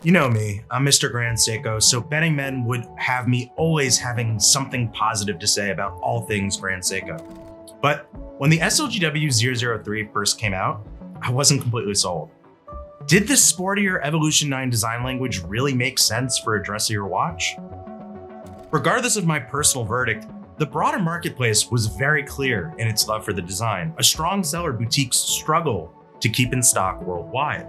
You know me, I'm Mr. Grand Seiko, so betting men would have me always having something positive to say about all things Grand Seiko. But when the SLGW003 first came out, I wasn't completely sold. Did this sportier Evolution 9 design language really make sense for a dressier watch? Regardless of my personal verdict, the broader marketplace was very clear in its love for the design. A strong seller boutiques struggle to keep in stock worldwide.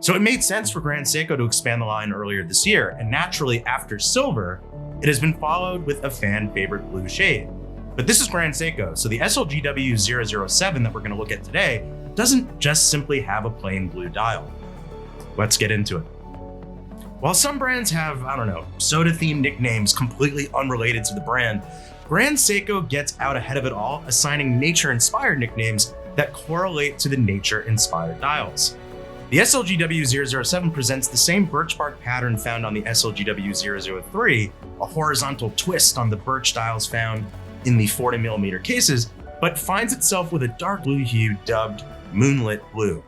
So it made sense for Grand Seiko to expand the line earlier this year, and naturally after silver, it has been followed with a fan favorite blue shade. But this is Grand Seiko, so the SLGW007 that we're going to look at today doesn't just simply have a plain blue dial. Let's get into it. While some brands have, soda-themed nicknames completely unrelated to the brand, Grand Seiko gets out ahead of it all, assigning nature-inspired nicknames that correlate to the nature-inspired dials. The SLGW007 presents the same birch bark pattern found on the SLGW003, a horizontal twist on the birch dials found in the 40mm cases, but finds itself with a dark blue hue dubbed Moonlit Blue.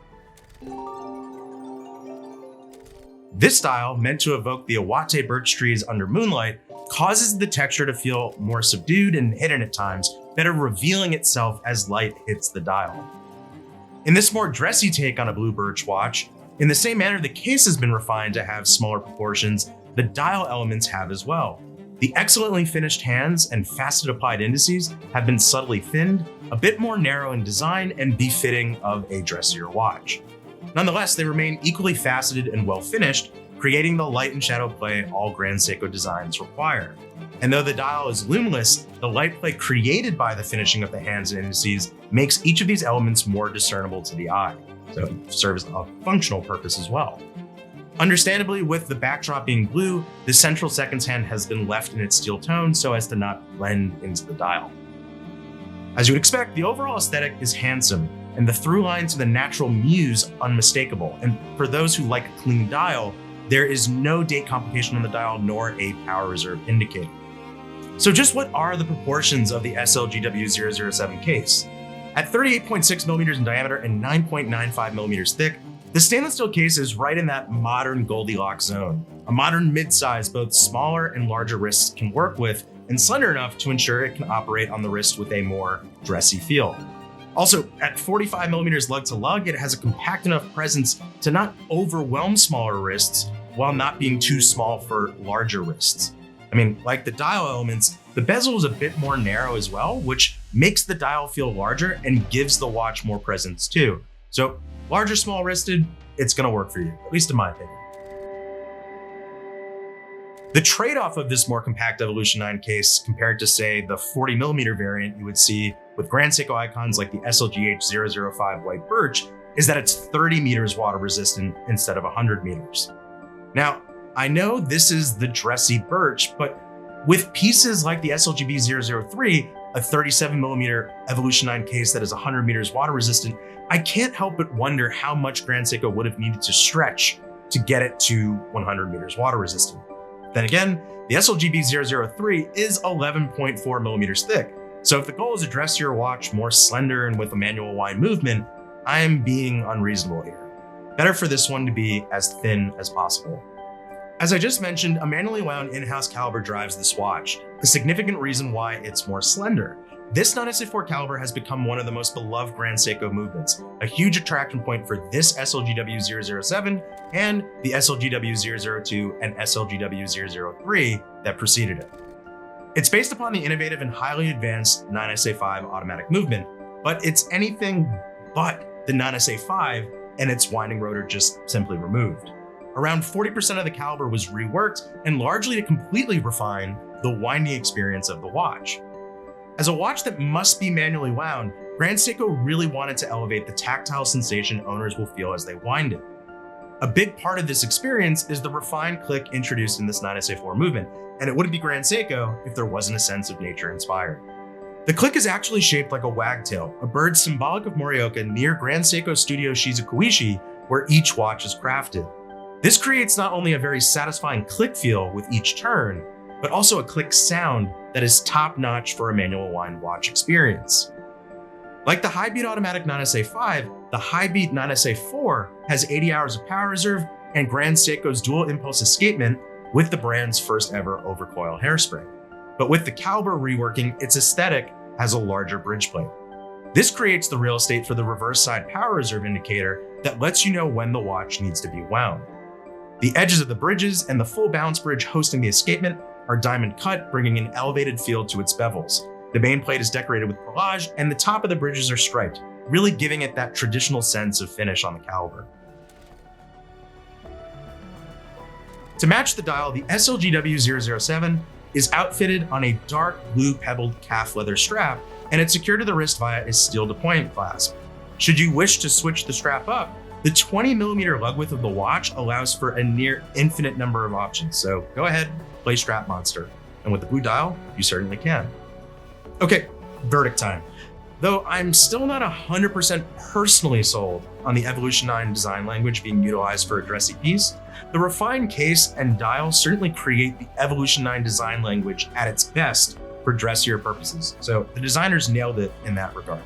This style, meant to evoke the Awate birch trees under moonlight, causes the texture to feel more subdued and hidden at times, better revealing itself as light hits the dial. In this more dressy take on a blue birch watch, in the same manner the case has been refined to have smaller proportions, the dial elements have as well. The excellently finished hands and faceted applied indices have been subtly thinned, a bit more narrow in design and befitting of a dressier watch. Nonetheless, they remain equally faceted and well finished, creating the light and shadow play all Grand Seiko designs require. And though the dial is luminous, the light play created by the finishing of the hands and indices makes each of these elements more discernible to the eye, so it serves a functional purpose as well. Understandably, with the backdrop being blue, the central seconds hand has been left in its steel tone so as to not blend into the dial. As you would expect, the overall aesthetic is handsome, and the through line to the natural muse unmistakable. And for those who like a clean dial, there is no date complication on the dial nor a power reserve indicator. So just what are the proportions of the SLGW007 case? At 38.6mm in diameter and 9.95mm thick, the stainless steel case is right in that modern Goldilocks zone, a modern mid-size both smaller and larger wrists can work with, and slender enough to ensure it can operate on the wrist with a more dressy feel. Also, at 45mm lug to lug, it has a compact enough presence to not overwhelm smaller wrists while not being too small for larger wrists. Like the dial elements, the bezel is a bit more narrow as well, which makes the dial feel larger and gives the watch more presence too. So large or small wristed, it's gonna work for you, at least in my opinion. The trade-off of this more compact Evolution 9 case compared to, say, the 40mm variant you would see with Grand Seiko icons like the SLGH005 White Birch is that it's 30 meters water resistant instead of 100 meters. Now, I know this is the dressy birch, but with pieces like the SLGB003, a 37mm Evolution 9 case that is 100 meters water resistant, I can't help but wonder how much Grand Seiko would have needed to stretch to get it to 100 meters water resistant. Then again, the SLGB003 is 11.4mm thick, so if the goal is a dressier watch, more slender and with a manual wind movement, I am being unreasonable here. Better for this one to be as thin as possible. As I just mentioned, a manually wound in-house caliber drives this watch, a significant reason why it's more slender. This 9SA4 caliber has become one of the most beloved Grand Seiko movements, a huge attraction point for this SLGW007 and the SLGW002 and SLGW003 that preceded it. It's based upon the innovative and highly advanced 9SA5 automatic movement, but it's anything but the 9SA5 and its winding rotor just simply removed. Around 40% of the caliber was reworked and largely to completely refine the winding experience of the watch. As a watch that must be manually wound, Grand Seiko really wanted to elevate the tactile sensation owners will feel as they wind it. A big part of this experience is the refined click introduced in this 9SA4 movement, and it wouldn't be Grand Seiko if there wasn't a sense of nature inspired. The click is actually shaped like a wagtail, a bird symbolic of Morioka near Grand Seiko Studio Shizukuishi, where each watch is crafted. This creates not only a very satisfying click feel with each turn, but also a click sound that is top-notch for a manual wind watch experience. Like the high-beat automatic 9SA5, the high-beat 9SA4 has 80 hours of power reserve and Grand Seiko's dual impulse escapement with the brand's first ever overcoil hairspring. But with the caliber reworking, its aesthetic has a larger bridge plate. This creates the real estate for the reverse side power reserve indicator that lets you know when the watch needs to be wound. The edges of the bridges and the full balance bridge hosting the escapement are diamond cut, bringing an elevated feel to its bevels. The main plate is decorated with perlage, and the top of the bridges are striped, really giving it that traditional sense of finish on the caliber. To match the dial, the SLGW007 is outfitted on a dark blue pebbled calf leather strap, and it's secured to the wrist via a steel deployment clasp. Should you wish to switch the strap up, the 20mm lug width of the watch allows for a near infinite number of options, so go ahead, play strap monster. And with the blue dial, you certainly can. Okay, verdict time. Though I'm still not 100% personally sold on the Evolution 9 design language being utilized for a dressy piece, the refined case and dial certainly create the Evolution 9 design language at its best for dressier purposes. So the designers nailed it in that regard.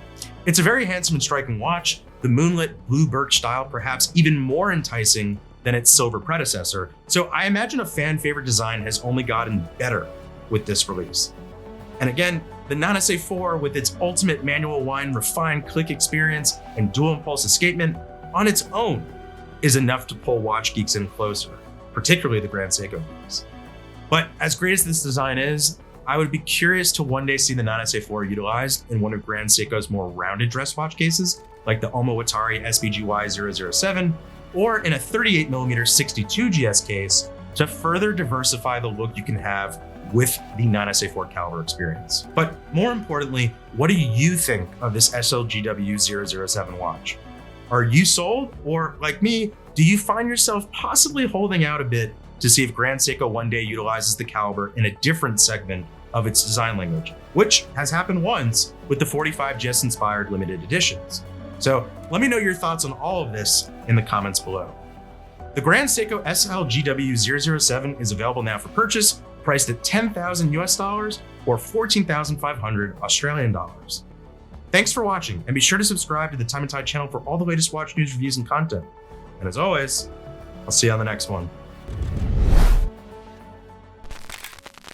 It's a very handsome and striking watch, the Moonlit Blue Birch style perhaps even more enticing than its silver predecessor. So I imagine a fan favorite design has only gotten better with this release. And again, the 9SA4 with its ultimate manual wind, refined click experience, and dual impulse escapement on its own is enough to pull watch geeks in closer, particularly the Grand Seiko geeks. But as great as this design is, I would be curious to one day see the 9SA4 utilized in one of Grand Seiko's more rounded dress watch cases, like the Omowatari SBGY007, or in a 38mm 62 GS case to further diversify the look you can have with the 9SA4 caliber experience. But more importantly, what do you think of this SLGW007 watch? Are you sold? Or like me, do you find yourself possibly holding out a bit to see if Grand Seiko one day utilizes the caliber in a different segment of its design language, which has happened once with the 45 GS inspired limited editions? So let me know your thoughts on all of this in the comments below. The Grand Seiko SLGW007 is available now for purchase, priced at $10,000 US or 14,500 Australian dollars. Thanks for watching, and be sure to subscribe to the Time+Tide channel for all the latest watch news, reviews, and content. And as always, I'll see you on the next one.